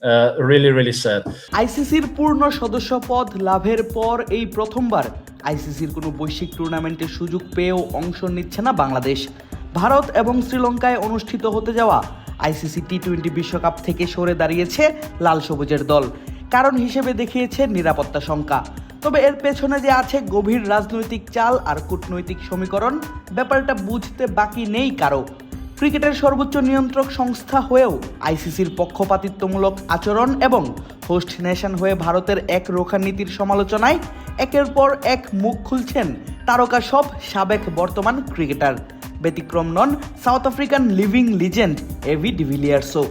really, really sad. আইসিসির পূর্ণ সদস্য পদ লাভের পর এই প্রথমবার আইসিসির কোনো বৈশ্বিক টুর্নামেন্টের সুযোগ পেয়েও অংশ নিচ্ছে না বাংলাদেশ। ভারত এবং শ্রীলঙ্কায় অনুষ্ঠিত হতে যাওয়া আইসিসি টি-20 বিশ্বকাপ থেকে সরে দাঁড়িয়েছে লাল সবুজের দল। কারণ হিসেবে দেখিয়েছে নিরাপত্তা শঙ্কা। তবে এর পেছনে যে আছে গভীর রাজনৈতিক চাল আর কূটনৈতিক সমীকরণ, ব্যাপারটা বুঝতে বাকি নেই কারো। ক্রিকেটের সর্বোচ্চ নিয়ন্ত্রক সংস্থা হয়েও আইসিসির পক্ষপাতিত্বমূলক আচরণ এবং হোস্ট নেশন হয়ে ভারতের এক রোখা নীতির সমালোচনায় একের পর এক মুখ খুলছেন তারকা সব সাবেক বর্তমান ক্রিকেটার। ব্যতিক্রম নন South African living legend AB ডিভিলিয়ার্সও।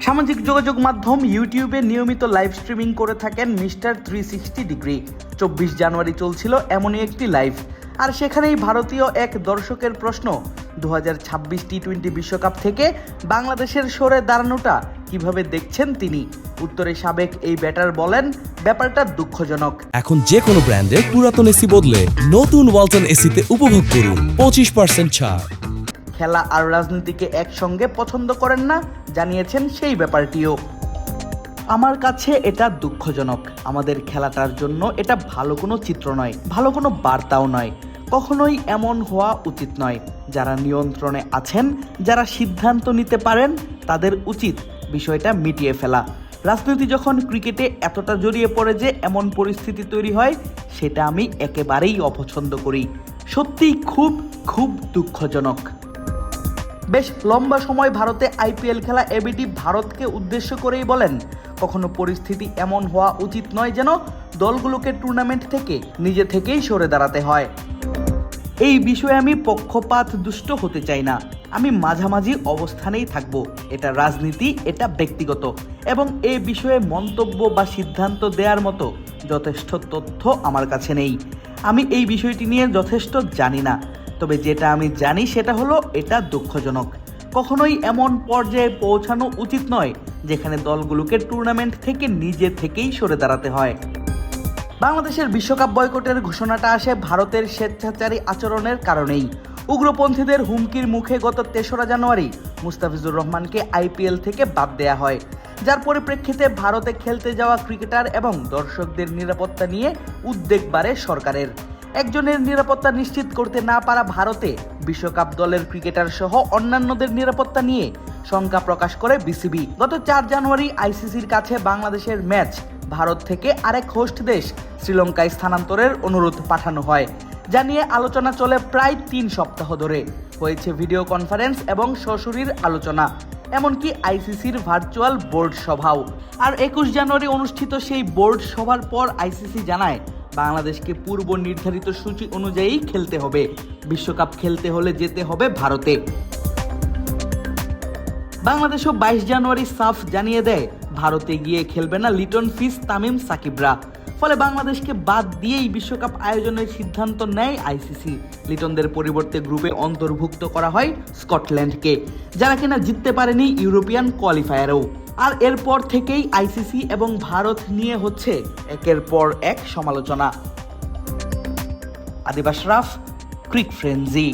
সামাজিক যোগাযোগ মাধ্যম ইউটিউবে নিয়মিত লাইভ স্ট্রিমিং করে থাকেন মিস্টার 360 ডিগ্রি। 24 জানুয়ারি চলছিল এমনই একটি লাইভ, আর সেখানেই ভারতীয় এক দর্শকের প্রশ্ন, 2026 টি-20 বিশ্বকাপ থেকে বাংলাদেশের সরে দাঁড়ানোটা কিভাবে দেখছেন তিনি। উত্তরে সাবেক এই ব্যাটার বলেন, ব্যাপারটা দুঃখজনক। এখন যে কোনো ব্র্যান্ডের পুরাতন এসি বদলে নতুন ওয়ালটন এসিতে উপভোগ করুন 25% ছাড়। খেলা আর রাজনীতিকে একসঙ্গে পছন্দ করেন না, জানিয়েছেন সেই ব্যাপারটিও। আমার কাছে এটা দুঃখজনক। আমাদের খেলাটার জন্য এটা ভালো কোনো চিত্র নয়, ভালো কোনো বার্তাও নয়। কখনোই এমন হওয়া উচিত নয়। যারা নিয়ন্ত্রণে আছেন, যারা সিদ্ধান্ত নিতে পারেন, তাদের উচিত বিষয়টা মিটিয়ে ফেলা। রাজনীতি যখন ক্রিকেটে এতটা জড়িয়ে পড়ে যে এমন পরিস্থিতি তৈরি হয়, সেটা আমি একেবারেই অপছন্দ করি। সত্যিই খুব খুব দুঃখজনক। বেশ লম্বা সময় ভারতে আইপিএল খেলা এবিডি ভারতকে উদ্দেশ্য করেই বলেন, কখনো পরিস্থিতি এমন হওয়া উচিত নয় যেন দলগুলোকে টুর্নামেন্ট থেকে নিজে থেকেই সরে দাঁড়াতে হয়। এই বিষয়ে আমি পক্ষপাত দুষ্ট হতে চাই না। আমি মাঝামাঝি অবস্থানেই থাকব। এটা রাজনীতি, এটা ব্যক্তিগত, এবং এই বিষয়ে মন্তব্য বা সিদ্ধান্ত দেওয়ার মতো যথেষ্ট তথ্য আমার কাছে নেই। আমি এই বিষয়টি নিয়ে যথেষ্ট জানি না। তবে যেটা আমি জানি সেটা হলো এটা দুঃখজনক। কখনোই এমন পর্যায়ে পৌঁছানো উচিত নয় যেখানে দলগুলোকে টুর্নামেন্ট থেকে নিজে থেকেই সরে দাঁড়াতে হয়। বাংলাদেশের বিশ্বকাপ বয়কটের ঘোষণাটা আসে ভারতের স্বেচ্ছাচারী আচরণের কারণেই। উগ্রপন্থীদের হুমকির মুখে গত 3রা জানুয়ারি মুস্তাফিজুর রহমানকে আইপিএল থেকে বাদ দেয়া হয়, যার পরিপ্রেক্ষিতে ভারতে খেলতে যাওয়া ক্রিকেটার এবং দর্শকদের নিরাপত্তা নিয়ে উদ্বেগ বাড়ে সরকারের। একজনের নিরাপত্তা নিশ্চিত করতে না পারা ভারতে বিশ্বকাপ দলের ক্রিকেটার সহ অন্যান্যদের নিরাপত্তা নিয়ে শঙ্কা প্রকাশ করে বিসিবি। গত 4 জানুয়ারি আইসিসির কাছে বাংলাদেশের ম্যাচ ভারত থেকে আরেক হোস্ট দেশ শ্রীলঙ্কায় স্থানান্তরের অনুরোধ পাঠানো হয়, যা নিয়ে আলোচনা চলে প্রায় 3 সপ্তাহ ধরে। হয়েছে ভিডিও কনফারেন্স এবং সশরীর আলোচনা, এমনকি আইসিসির ভার্চুয়াল বোর্ড সভাও। আর 21 জানুয়ারি অনুষ্ঠিত সেই বোর্ড সভার পর আইসিসি জানায়, বাংলাদেশকে পূর্ব নির্ধারিত সূচি অনুযায়ী খেলতে হবে। বিশ্বকাপ খেলতে হলে যেতে হবে ভারতে। বাংলাদেশও 22 জানুয়ারি সাফ জানিয়ে দেয়, ভারতে গিয়ে খেলবে না লিটন ফিস, তামিম, সাকিবরা। ফলে বাংলাদেশকে বাদ দিয়েই বিশ্বকাপ আয়োজনের সিদ্ধান্ত নেয় আইসিসি। লিটনদের পরিবর্তে গ্রুপে অন্তর্ভুক্ত করা হয় স্কটল্যান্ডকে, যারা কিনা জিততে পারেনি ইউরোপিয়ান কোয়ালিফায়ারেও। আর এরপর থেকেই আইসিসি এবং ভারত নিয়ে হচ্ছে একের পর এক সমালোচনা। আদিব আশরাফ, ক্রিক ফ্রেন্জি।